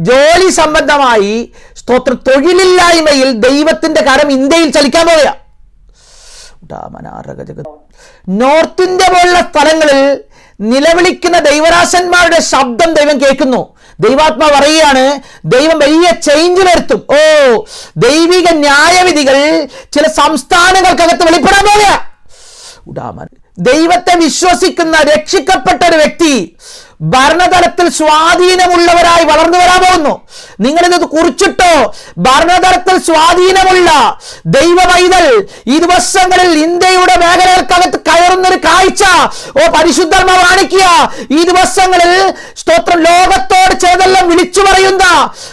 ജോലി സംബന്ധമായി സ്തോത്ര തൊഴിലില്ലായ്മയിൽ ദൈവത്തിന്റെ കരം ഇന്ത്യയിൽ ചലിക്കാൻ പോവുക. നോർത്ത് ഇന്ത്യ പോലുള്ള സ്ഥലങ്ങളിൽ നിലവിളിക്കുന്ന ദൈവദാസന്മാരുടെ ശബ്ദം ദൈവം കേൾക്കുന്നു. ദൈവാത്മാവ് പറയുകയാണ്, ദൈവം വലിയ ചേഞ്ച് വരുത്തും. ദൈവിക ന്യായവിധികൾ ചില സംസ്ഥാനങ്ങൾക്കകത്ത് വെളിപ്പെടാൻ പോകുക. ദൈവത്തെ വിശ്വസിക്കുന്ന രക്ഷിക്കപ്പെട്ട ഒരു വ്യക്തി ഭരണതലത്തിൽ സ്വാധീനമുള്ളവരായി വളർന്നു വരാൻ പോകുന്നു. നിങ്ങളിത് കുറിച്ചിട്ടോ. ഭരണതലത്തിൽ സ്വാധീനമുള്ള ദൈവ പൈതൽ ഈ ദിവസങ്ങളിൽ ഇന്ത്യയുടെ മേഖലകൾക്കകത്ത് കയറുന്നൊരു കാഴ്ച പരിശുദ്ധാത്മാവ് കാണിക്കുക. ഈ ദിവസങ്ങളിൽ സ്തോത്രം ലോകത്തോട് ചിലതെല്ലാം വിളിച്ചു പറയുന്ന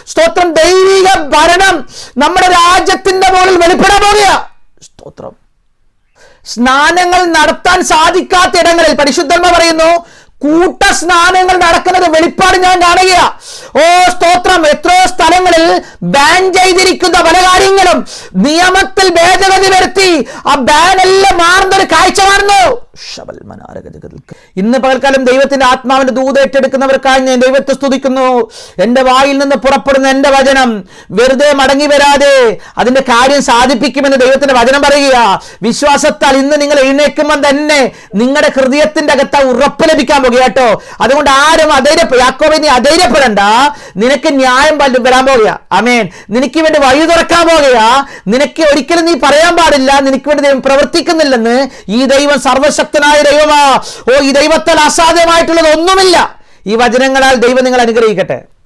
സ്തോത്രം ദൈവിക ഭരണം നമ്മുടെ രാജ്യത്തിന്റെ മുകളിൽ വെളിപ്പെടാൻ പോകുക. സ്തോത്രം. സ്നാനങ്ങൾ നടത്താൻ സാധിക്കാത്ത ഇടങ്ങളിൽ പരിശുദ്ധാത്മാവ് പറയുന്നു, കൂട്ട സ്നാനങ്ങൾ നടക്കുന്നത് വെളിപ്പാട് ഞാൻ കാണുക. സ്തോത്രം. എത്രയോ സ്ഥലങ്ങളിൽ ബാൻ ചെയ്തിരിക്കുന്ന പല കാര്യങ്ങളും നിയമത്തിൽ ഭേദഗതി വരുത്തി ആ ബാൻ എല്ലാം മാറുന്ന ഒരു കാഴ്ച കാണുന്നു. ഇന്ന് പകൽക്കാലം ദൈവത്തിന്റെ ആത്മാവിന്റെ ദൂത് ഏറ്റെടുക്കുന്നവർക്കായി ഞാൻ ദൈവത്തെ സ്തുതിക്കുന്നു. എന്റെ വായിൽ നിന്ന് പുറപ്പെടുന്ന എന്റെ വചനം വെറുതെ മടങ്ങി വരാതെ അതിന്റെ കാര്യം സാധിപ്പിക്കുമെന്ന് ദൈവത്തിന്റെ വചനം പറയുക. വിശ്വാസത്താൽ ഇന്ന് നിങ്ങൾ എഴുന്നേൽക്കുമ്പോൾ തന്നെ നിങ്ങളുടെ ഹൃദയത്തിന്റെ അകത്ത് ഉറപ്പ് ലഭിക്കാൻ പോകുക കേട്ടോ. അതുകൊണ്ട് ആരും യാക്കോബേ നീ അധൈര്യപ്പെടണ്ട. നിനക്ക് ന്യായം വരാൻ പോകുക. ആമേൻ. നിനക്ക് വേണ്ടി വഴി തുറക്കാൻ പോകുക. നിനക്ക് ഒരിക്കലും നീ പറയാൻ പാടില്ല നിനക്ക് വേണ്ടി ദൈവം പ്രവർത്തിക്കുന്നില്ലെന്ന്. ഈ ദൈവം സർവശക്തനായ ദൈവമാ. ഈ ദൈവത്താൽ അസാധ്യമായിട്ടുള്ളത് ഒന്നുമില്ല. ഈ വചനങ്ങളാൽ ദൈവം നിങ്ങൾ അനുഗ്രഹിക്കട്ടെ.